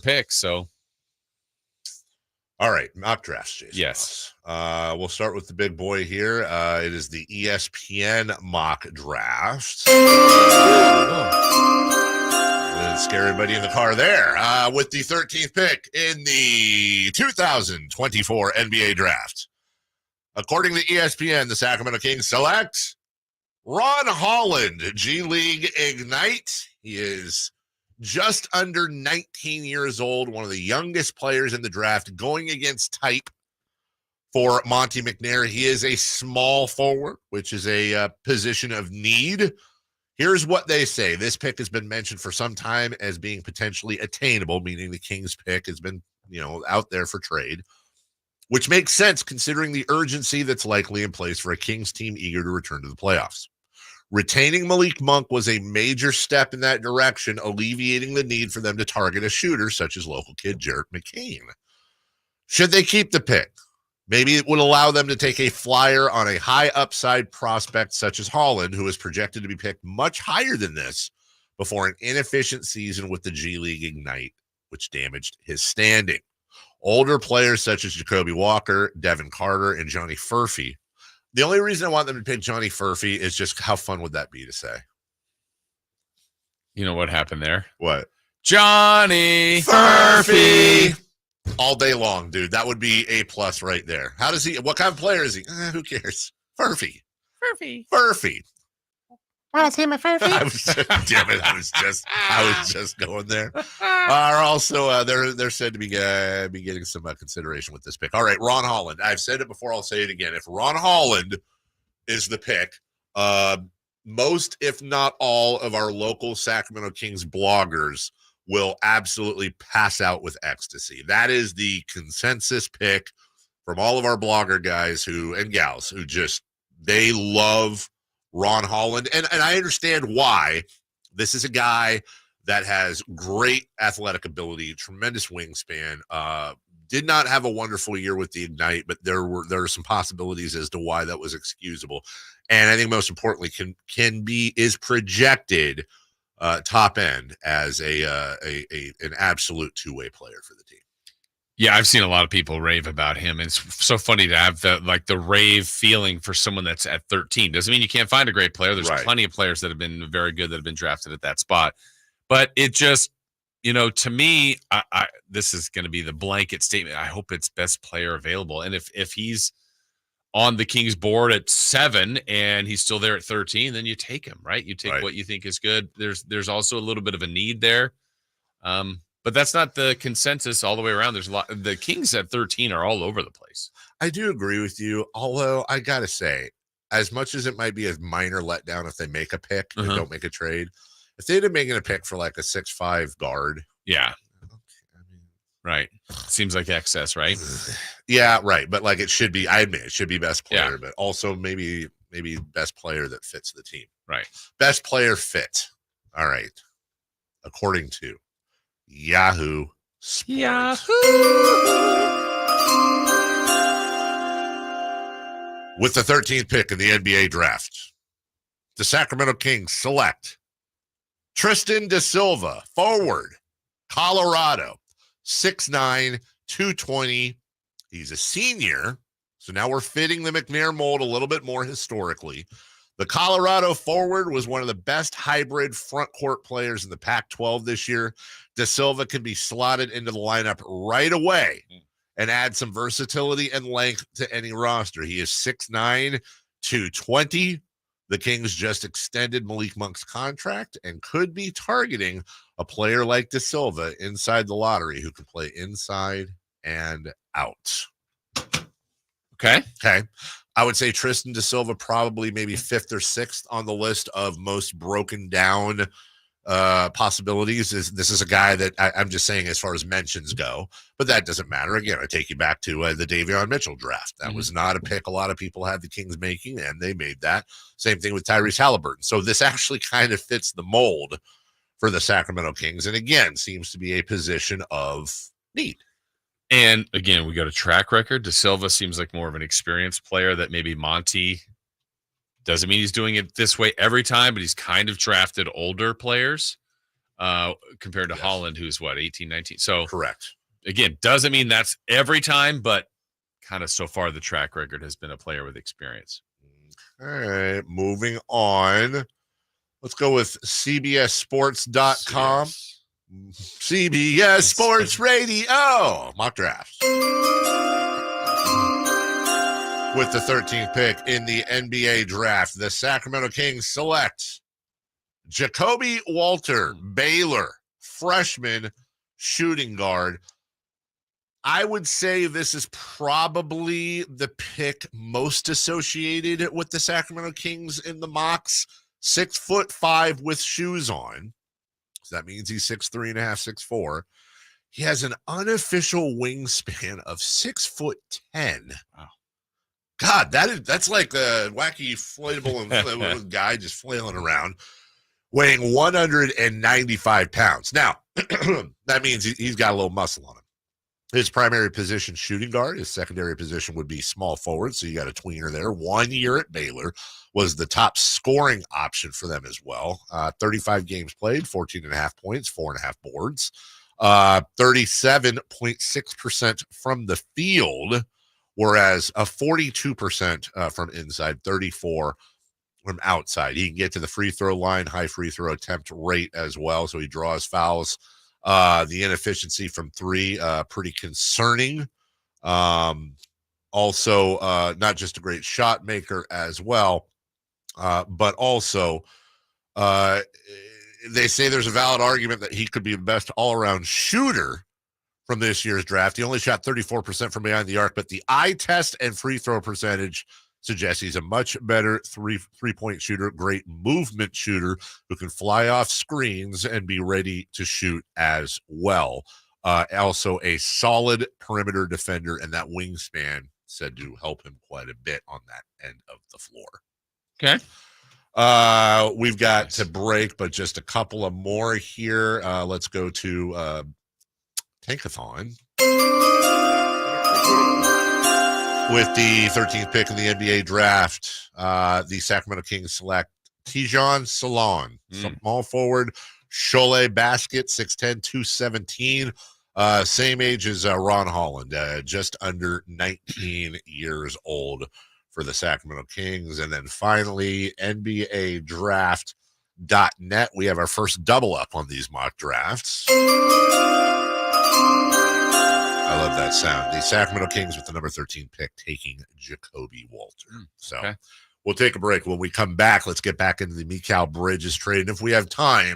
picks. So, all right, mock drafts, Jason. Yes. We'll start with the big boy here. It is the ESPN mock draft. We'll scare everybody in the car there. With the 13th pick in the 2024 NBA draft. According to ESPN, the Sacramento Kings select Ron Holland, G League Ignite. He is just under 19 years old, one of the youngest players in the draft, going against type for Monty McNair. He is a small forward, which is a position of need. Here's what they say. This pick has been mentioned for some time as being potentially attainable, meaning the Kings pick has been, out there for trade, which makes sense considering the urgency that's likely in place for a Kings team eager to return to the playoffs. Retaining Malik Monk was a major step in that direction, alleviating the need for them to target a shooter such as local kid Jarrett McCain. Should they keep the pick? Maybe it would allow them to take a flyer on a high upside prospect such as Holland, who is projected to be picked much higher than this before an inefficient season with the G League Ignite, which damaged his standing. Older players such as Jacoby Walker, Devin Carter, and Johnny Furphy. The only reason I want them to pick Johnny Furphy is just how fun would that be to say? You know what happened there? What? Johnny Furphy. All day long, dude. That would be A+ right there. How does he? What kind of player is he? Who cares? Furphy. Want to see my Furphy? Damn it! I was just going there. Also, they're said to be getting some consideration with this pick. All right, Ron Holland. I've said it before. I'll say it again. If Ron Holland is the pick, most, if not all, of our local Sacramento Kings bloggers will absolutely pass out with ecstasy. That is the consensus pick from all of our blogger guys and gals who they love Ron Holland. And I understand why. This is a guy that has great athletic ability, tremendous wingspan, did not have a wonderful year with the Ignite, but there are some possibilities as to why that was excusable. And I think most importantly is projected top end as an absolute two-way player for the team. Yeah, I've seen a lot of people rave about him. And it's so funny to have the rave feeling for someone that's at 13. Doesn't mean you can't find a great player. There's plenty of players that have been very good that have been drafted at that spot. But it just, to me, this is going to be the blanket statement. I hope it's best player available. And if he's on the Kings board at 7 and he's still there at 13, then you take him, right? You take what you think is good. There's also a little bit of a need there. But that's not the consensus all the way around. There's a lot. The Kings at 13 are all over the place. I do agree with you. Although I got to say, as much as it might be a minor letdown if they make a pick and don't make a trade, if they'd have making a pick for like a 6'5" guard. Yeah. Right. Seems like excess, right? Yeah, right. But like it should be, I admit it should be best player, but also maybe best player that fits the team. Right. Best player fit. All right. According to Yahoo Sports. With the 13th pick in the NBA draft, the Sacramento Kings select Tristan Silva, forward, Colorado, 6'9", 220. He's a senior, so now we're fitting the McNair mold a little bit more historically. The Colorado forward was one of the best hybrid front court players in the Pac-12 this year. De Silva can be slotted into the lineup right away and add some versatility and length to any roster. He is 6'9", 220. The Kings just extended Malik Monk's contract and could be targeting a player like De Silva inside the lottery who can play inside and out. Okay. I would say Tristan De Silva probably maybe 5th or 6th on the list of most broken down possibilities. This is a guy that I'm just saying as far as mentions go, but that doesn't matter. Again, I take you back to the Davion Mitchell draft. That was not a pick a lot of people had the Kings making, and they made that. Same thing with Tyrese Halliburton. So this actually kind of fits the mold for the Sacramento Kings, and again, seems to be a position of need. And again, we got a track record. De Silva seems like more of an experienced player that maybe Monty doesn't mean he's doing it this way every time, but he's kind of drafted older players. compared to Holland, who's what, 18, 19. So correct. Again, doesn't mean that's every time, but kind of so far the track record has been a player with experience. All right, moving on. Let's go with CBSSports.com. CBS Sports Radio. Mock drafts. With the 13th pick in the NBA draft, the Sacramento Kings select Jacoby Walter, Baylor, freshman shooting guard. I would say this is probably the pick most associated with the Sacramento Kings in the mocks. 6'5" with shoes on. So that means he's 6'3.5", 6'4". He has an unofficial wingspan of 6'10". Wow. God, that's like a wacky inflatable guy just flailing around, weighing 195 pounds. Now, that means he's got a little muscle on him. His primary position, shooting guard. His secondary position would be small forward, so you got a tweener there. 1 year at Baylor, was the top scoring option for them as well. 35 games played, 14.5 points, 4.5 boards. 37.6% from the field, whereas a 42% from inside, 34 from outside. He can get to the free throw line, high free throw attempt rate as well, so he draws fouls. The inefficiency from three, pretty concerning. Also, not just a great shot maker as well, but also they say there's a valid argument that he could be the best all-around shooter from this year's draft. He only shot 34% from behind the arc, but the eye test and free throw percentage suggests he's a much better three-point shooter, great movement shooter who can fly off screens and be ready to shoot as well. Also a solid perimeter defender, and that wingspan said to help him quite a bit on that end of the floor. Okay. We've got to break, but just a couple of more here. Let's go to Tankathon. With the 13th pick in the NBA draft, the Sacramento Kings select Tijon Salon, small forward, Cholet basket, 6'10", 217, same age as Ron Holland, just under 19 years old for the Sacramento Kings. And then finally, NBA Draft.net. We have our first double up on these mock drafts. I love that sound. The Sacramento Kings with the number 13 pick taking Jacoby Walter. So we'll take a break. When we come back, let's get back into the Mikal Bridges trade. And if we have time,